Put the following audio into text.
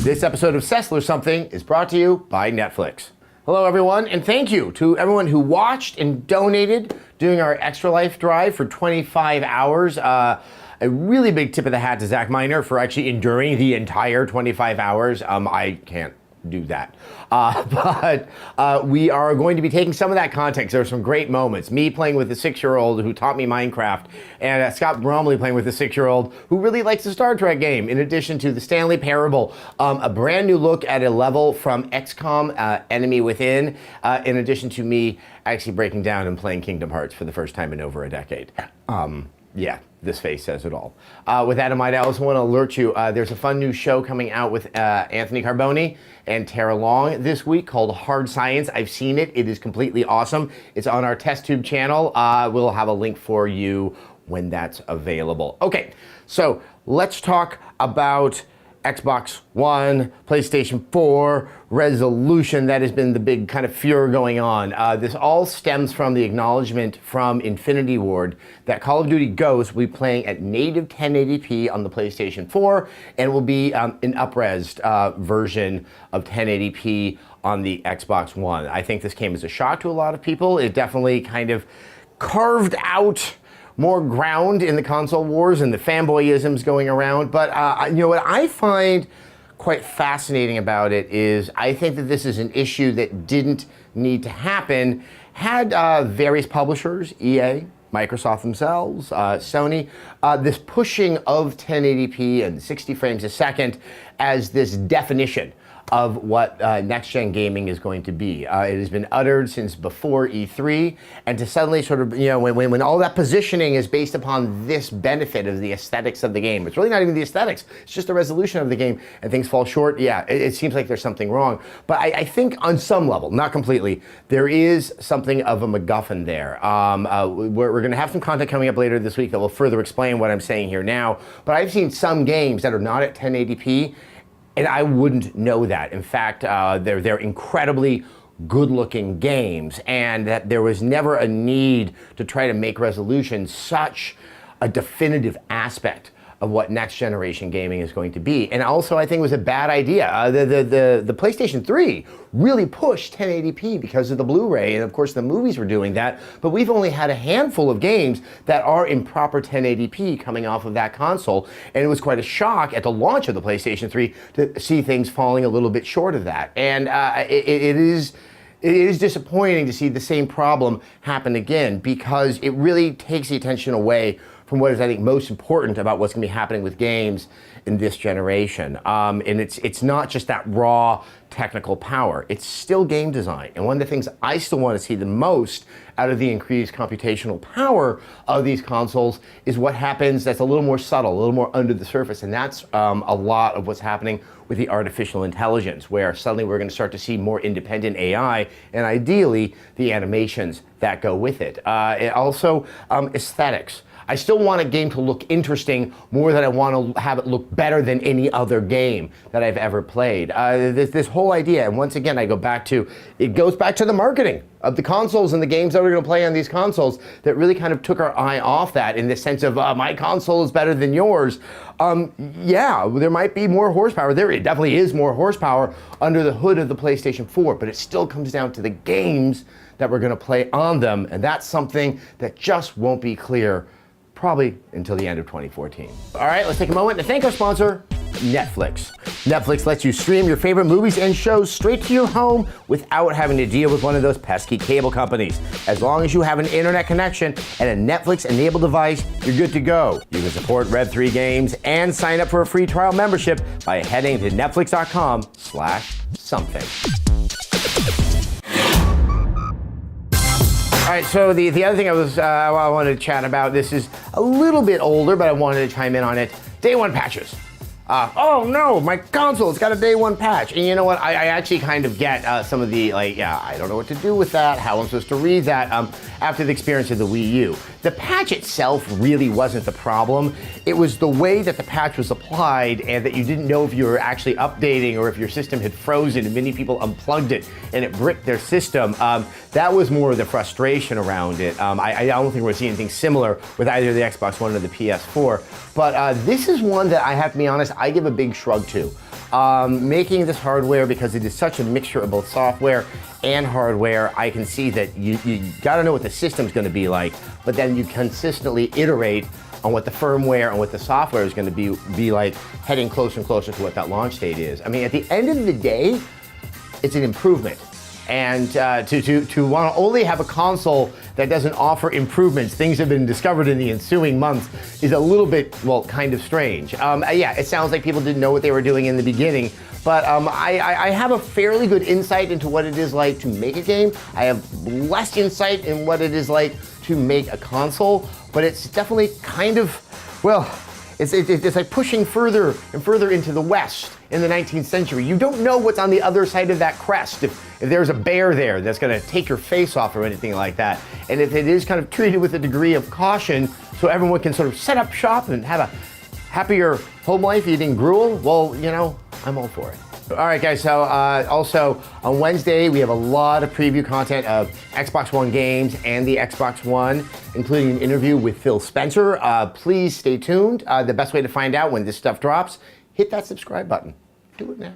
This episode of Sizzlers Something is brought to you by Netflix. Hello everyone, and thank you to everyone who watched and donated during our Extra Life drive for 25 hours. A really big tip of the hat to Zach Miner for actually enduring the entire 25 hours. I can't do that. But we are going to be taking some of that context. There were some great moments. Me playing with a 6-year-old who taught me Minecraft, and Scott Bromley playing with a 6-year-old who really likes the Star Trek game, in addition to the Stanley Parable, a brand new look at a level from XCOM, Enemy Within, in addition to me actually breaking down and playing Kingdom Hearts for the first time in over a decade. Yeah, this face says it all. With that in mind, I also want to alert you, there's a fun new show coming out with Anthony Carboni and Tara Long this week called Hard Science. I've seen it. It is completely awesome. It's on our test tube channel. We'll have a link for you when that's available. Okay, so let's talk about Xbox One, PlayStation 4, resolution. That has been the big kind of furor going on. This all stems from the acknowledgement from Infinity Ward that Call of Duty Ghosts will be playing at native 1080p on the PlayStation 4 and will be an up-resed version of 1080p on the Xbox One. I think this came as a shock to a lot of people. It definitely kind of carved out more ground in the console wars and the fanboyisms going around. But you know what I find quite fascinating about it is I think that this is an issue that didn't need to happen had various publishers, EA, Microsoft themselves, Sony, this pushing of 1080p and 60 frames a second as this definition of what next-gen gaming is going to be. It has been uttered since before E3, and to suddenly sort of, you know, when all that positioning is based upon this benefit of the aesthetics of the game, it's really not even the aesthetics, it's just the resolution of the game, and things fall short, yeah, it seems like there's something wrong. But I think on some level, not completely, there is something of a MacGuffin there. We're gonna have some content coming up later this week that will further explain what I'm saying here now, but I've seen some games that are not at 1080p, and I wouldn't know that. In fact, they're incredibly good-looking games, and that there was never a need to try to make resolution such a definitive aspect of what next-generation gaming is going to be. And also, I think it was a bad idea. The PlayStation 3 really pushed 1080p because of the Blu-ray, and of course the movies were doing that, but we've only had a handful of games that are in proper 1080p coming off of that console, and it was quite a shock at the launch of the PlayStation 3 to see things falling a little bit short of that. And it is disappointing to see the same problem happen again, because it really takes the attention away from what is, I think, most important about what's going to be happening with games in this generation. And it's not just that raw technical power, it's still game design. And one of the things I still want to see the most out of the increased computational power of these consoles is what happens that's a little more subtle, a little more under the surface, and that's a lot of what's happening with the artificial intelligence, where suddenly we're going to start to see more independent AI, and ideally the animations that go with it. Also, aesthetics. I still want a game to look interesting more than I want to have it look better than any other game that I've ever played. This whole idea, and once again, it goes back to the marketing of the consoles and the games that we're going to play on these consoles that really kind of took our eye off that, in the sense of my console is better than yours. Yeah, there might be more horsepower. There definitely is more horsepower under the hood of the PlayStation 4, but it still comes down to the games that we're going to play on them, and that's something that just won't be clear probably until the end of 2014. All right, let's take a moment to thank our sponsor, Netflix. Netflix lets you stream your favorite movies and shows straight to your home without having to deal with one of those pesky cable companies. As long as you have an internet connection and a Netflix-enabled device, you're good to go. You can support Red 3 games and sign up for a free trial membership by heading to netflix.com/something. All right, so the other thing I wanted to chat about, this is a little bit older, but I wanted to chime in on it. Day one patches. Oh no, my console, it's got a day one patch. And you know what, I actually kind of get some of the, like, yeah, I don't know what to do with that, how I'm supposed to read that after the experience of the Wii U. The patch itself really wasn't the problem. It was the way that the patch was applied and that you didn't know if you were actually updating or if your system had frozen and many people unplugged it and it bricked their system. That was more of the frustration around it. I don't think we're seeing anything similar with either the Xbox One or the PS4, but this is one that I have to be honest, I give a big shrug to. making this hardware, because it is such a mixture of both software and hardware, I can see that you gotta know what the system's gonna be like, but then you consistently iterate on what the firmware and what the software is gonna be like, heading closer and closer to what that launch date is. I mean, at the end of the day, it's an improvement. And to want to only have a console that doesn't offer improvements, things have been discovered in the ensuing months, is a little bit, well, kind of strange. Yeah, it sounds like people didn't know what they were doing in the beginning, but I have a fairly good insight into what it is like to make a game. I have less insight in what it is like to make a console, but it's definitely kind of, well, it's like pushing further and further into the West in the 19th century. You don't know what's on the other side of that crest. If there's a bear there that's gonna take your face off or anything like that. And if it is kind of treated with a degree of caution so everyone can sort of set up shop and have a happier home life eating gruel, well, you know, I'm all for it. All right, guys, so also on Wednesday, we have a lot of preview content of Xbox One games and the Xbox One, including an interview with Phil Spencer. Please stay tuned. The best way to find out when this stuff drops, hit that subscribe button. Do it now.